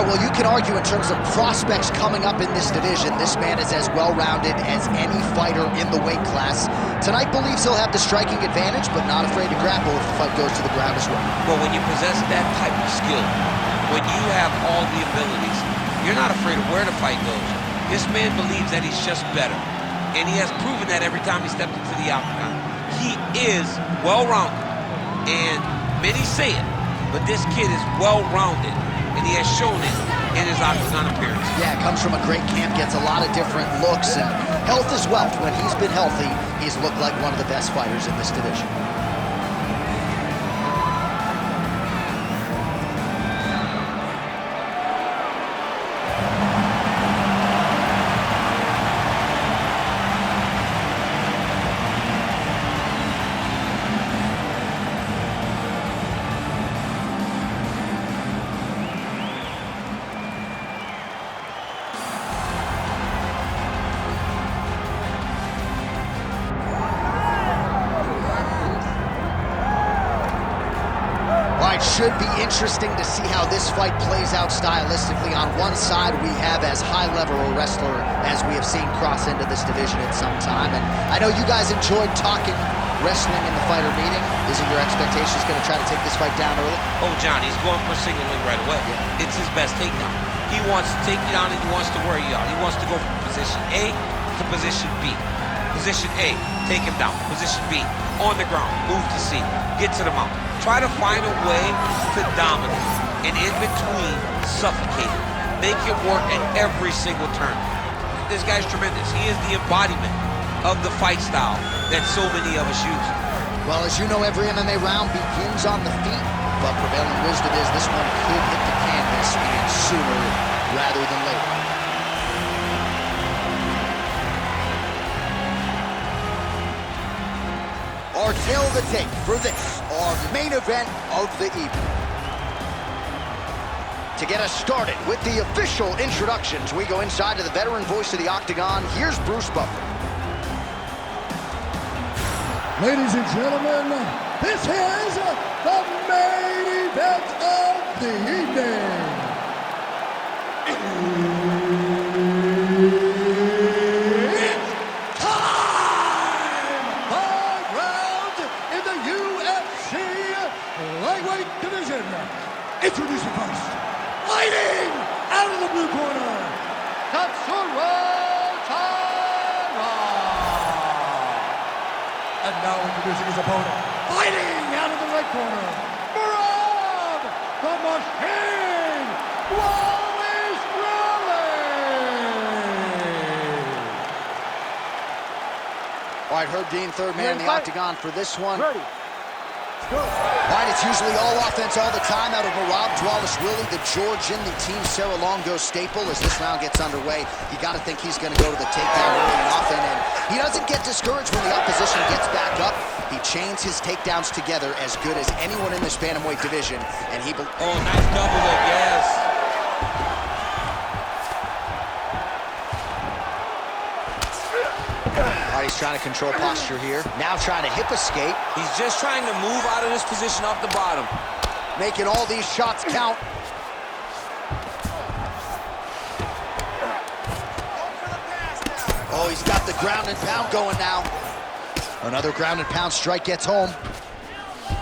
well, you can argue in terms of prospects coming up in this division, this man is as well-rounded as any fighter in the weight class. Tonight believes he'll have the striking advantage, but not afraid to grapple if the fight goes to the ground as well. Well, when you possess that type of skill, when you have all the abilities, you're not afraid of where the fight goes. This man believes that he's just better, and he has proven that every time he stepped into the octagon. He is well-rounded, and many say it, but this kid is well-rounded, and he has shown it in his octagon appearance. Yeah, comes from a great camp, gets a lot of different looks, and health is wealth. When he's been healthy, he's looked like one of the best fighters in this division. Should be interesting to see how this fight plays out stylistically. On one side, we have as high-level a wrestler as we have seen cross into this division in some time. And I know you guys enjoyed talking wrestling in the fighter meeting. Is it your expectations going to try to take this fight down early? Oh, John, he's going for single leg right away. Yeah. It's his best takedown. He wants to take you down and he wants to wear you out. He wants to go from position A to position B. Position A, take him down. Position B, on the ground, move to C, get to the mount. Try to find a way to dominate, and in between, suffocate it. Make it work at every single turn. This guy's tremendous. He is the embodiment of the fight style that so many of us use. Well, as you know, every MMA round begins on the feet, but prevailing wisdom is this one could hit the canvas and sooner rather than later. Our tale of the tape for this, our main event of the evening. To get us started with the official introductions, we go inside to the veteran voice of the Octagon. Here's Bruce Buffer. Ladies and gentlemen, this is the main event of the evening. Introducing first, fighting out of the blue corner, Tatsuro Taira. And now introducing his opponent, fighting out of the red corner, Merab Dvalishvili. All right, Herb Dean, third man in the Octagon for this one. Ready. Go. All right, it's usually all offense all the time out of Merab Dvalishvili, the Georgian, the Team Cerro Longo staple. As this round gets underway, you got to think he's going to go to the takedown early and often, and he doesn't get discouraged when the opposition gets back up. He chains his takedowns together as good as anyone in this bantamweight division, and he... Oh, nice double leg, yes. All right, he's trying to control posture here. Now trying to hip escape. He's just trying to move out of this position off the bottom. Making all these shots count. Oh, he's got the ground and pound going now. Another ground and pound strike gets home.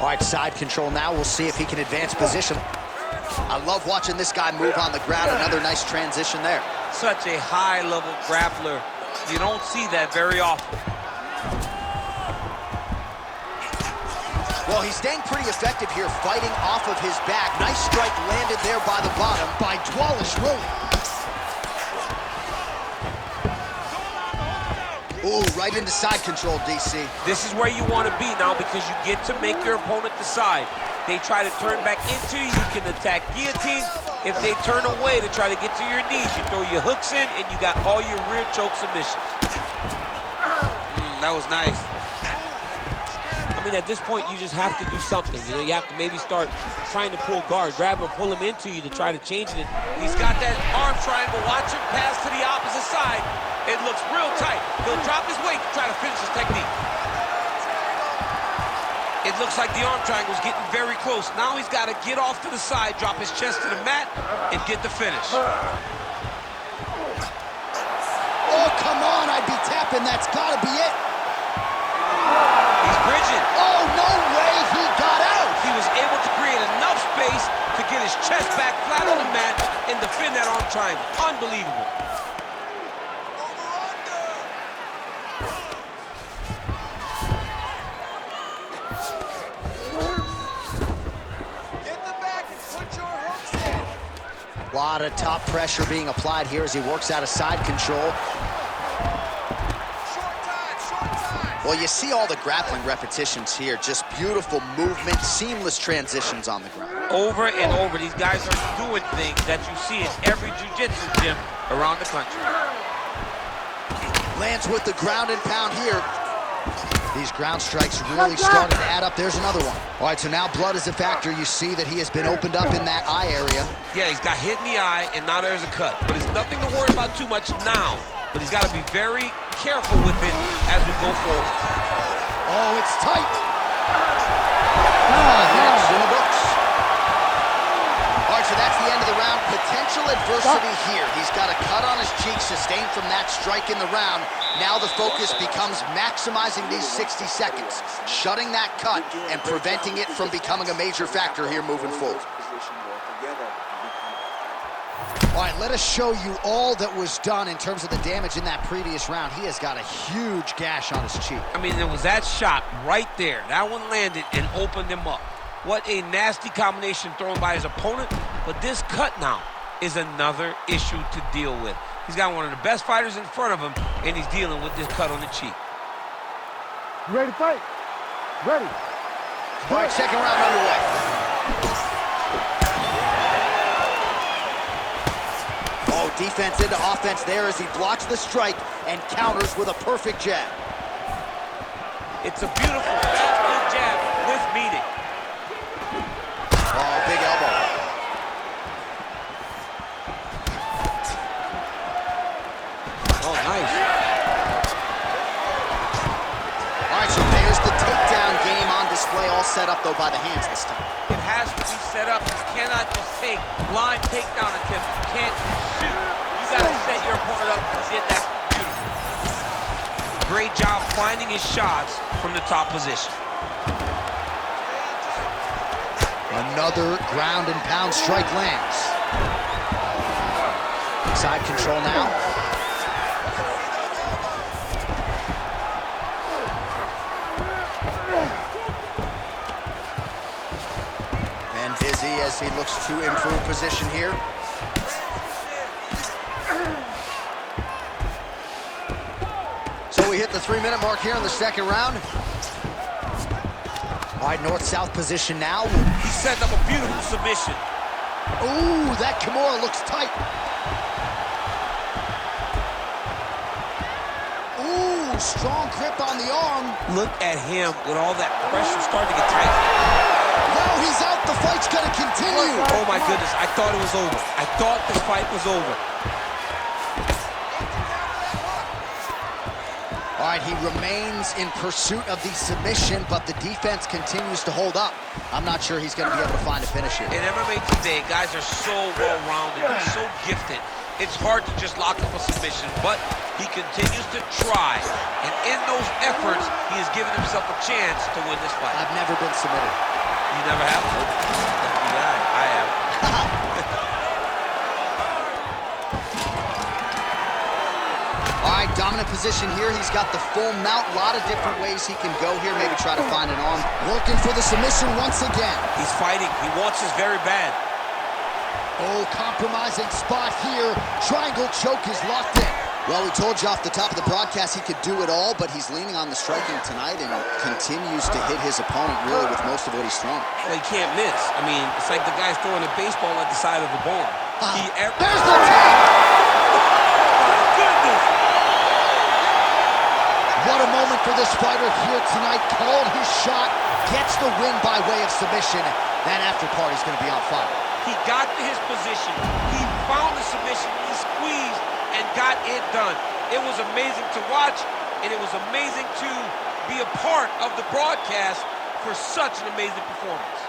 All right, side control now. We'll see if he can advance position. I love watching this guy move on the ground. Another nice transition there. Such a high-level grappler. You don't see that very often. Well, he's staying pretty effective here, fighting off of his back. Nice strike landed there by the bottom by Dvalishvili. Ooh, right into side control, DC. This is where you want to be now because you get to make your opponent decide. They try to turn back into you, you can attack guillotine. If they turn away to try to get to your knees, you throw your hooks in and you got all your rear choke submissions. That was nice. I mean, at this point, you just have to do something. You know, you have to maybe start trying to pull guard, grab him, pull him into you to try to change it. He's got that arm triangle. Watch him pass to the opposite side. It looks real tight. He'll drop his weight to try to finish his technique. It It looks like the arm triangle's getting very close. Now he's got to get off to the side, drop his chest to the mat, and get the finish. Oh, come on, I'd be tapping. That's got to be it. He's bridging. Oh, no way, he got out. He was able to create enough space to get his chest back flat on the mat and defend that arm triangle. Unbelievable. A lot of top pressure being applied here as he works out of side control. Well, you see all the grappling repetitions here. Just beautiful movement, seamless transitions on the ground. Over and over, these guys are doing things that you see in every jiu-jitsu gym around the country. Lands with the ground and pound here. These ground strikes really starting to add up. There's another one. All right, so now blood is a factor. You see that he has been opened up in that eye area. Yeah, he's got hit in the eye, and now there's a cut. But it's nothing to worry about too much now. But he's got to be very careful with it as we go forward. Oh, it's tight. That's in the books. All right, so that's the end of the round. Potential adversity here. He's got a cut on his cheek sustained from that strike in the round. Now the focus becomes maximizing these 60 seconds, shutting that cut and preventing it from becoming a major factor here moving forward. All right, let us show you all that was done in terms of the damage in that previous round. He has got a huge gash on his cheek. I mean, there was that shot right there. That one landed and opened him up. What a nasty combination thrown by his opponent. But this cut now is another issue to deal with. He's got one of the best fighters in front of him, and he's dealing with this cut on the cheek. You ready to fight? Ready. All right, second round underway. Oh, defense into offense there as he blocks the strike and counters with a perfect jab. It's a beautiful, fast, good jab with meaning. Oh, big elbow. Oh, nice. All right, so there's the takedown game on display, all set up, though, by the hands this time. It has to be set up. You cannot just take blind takedown attempts. You can't shoot. You got to set your opponent up and hit that beautiful. Great job finding his shots from the top position. Another ground and pound strike lands. Side control now. And busy as he looks to improve position here. So we hit the 3-minute mark here in the second round. All right, north-south position now. He's setting up a beautiful submission. Ooh, that Kimura looks tight. Ooh, strong grip on the arm. Look at him with all that pressure starting to get tight. No, he's out. The fight's gonna continue. Oh my goodness, I thought it was over. I thought the fight was over. All right, he remains in pursuit of the submission, but the defense continues to hold up. I'm not sure he's going to be able to find a finish here. In MMA today, guys are so well-rounded, so gifted. It's hard to just lock up a submission, but he continues to try. And in those efforts, he has given himself a chance to win this fight. I've never been submitted. You never have? Yeah, I have. All right, dominant position here. He's got the full mount. A lot of different ways he can go here. Maybe try to find an arm. Working for the submission once again. He's fighting. He wants this very bad. Oh, compromising spot here. Triangle choke is locked in. Well, we told you off the top of the broadcast he could do it all, but he's leaning on the striking tonight and continues to hit his opponent really with most of what he's thrown. Well, he can't miss. I mean, it's like the guy's throwing a baseball at the side of the barn. There's the tap! What a moment for this fighter here tonight. Called his shot, gets the win by way of submission. That after party's going to be on fire. He got to his position. He found the submission. He squeezed and got it done. It was amazing to watch, and it was amazing to be a part of the broadcast for such an amazing performance.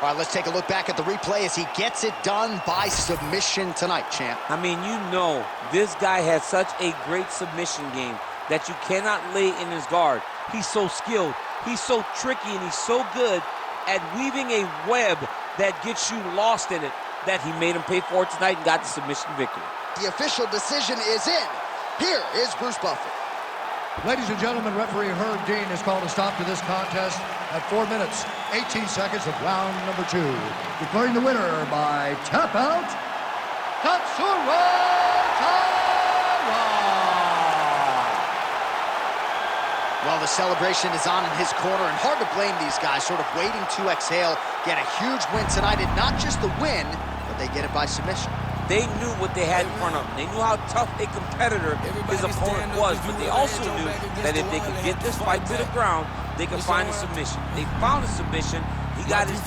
All right, let's take a look back at the replay as he gets it done by submission tonight, champ. I mean, you know, this guy has such a great submission game that you cannot lay in his guard. He's so skilled, he's so tricky, and he's so good at weaving a web that gets you lost in it that he made him pay for it tonight and got the submission victory. The official decision is in. Here is Bruce Buffer. Ladies and gentlemen, referee Herb Dean has called a stop to this contest at 4 minutes, 18 seconds of round number 2. Declaring the winner by tap out, Tatsuro Taira! Well, the celebration is on in his corner, and hard to blame these guys, sort of waiting to exhale, get a huge win tonight, and not just the win, but they get it by submission. They knew what they had in front of them. They knew how tough a competitor his opponent was, but they also knew that if they could get this fight to the ground, they could find a submission. They found a submission. He got his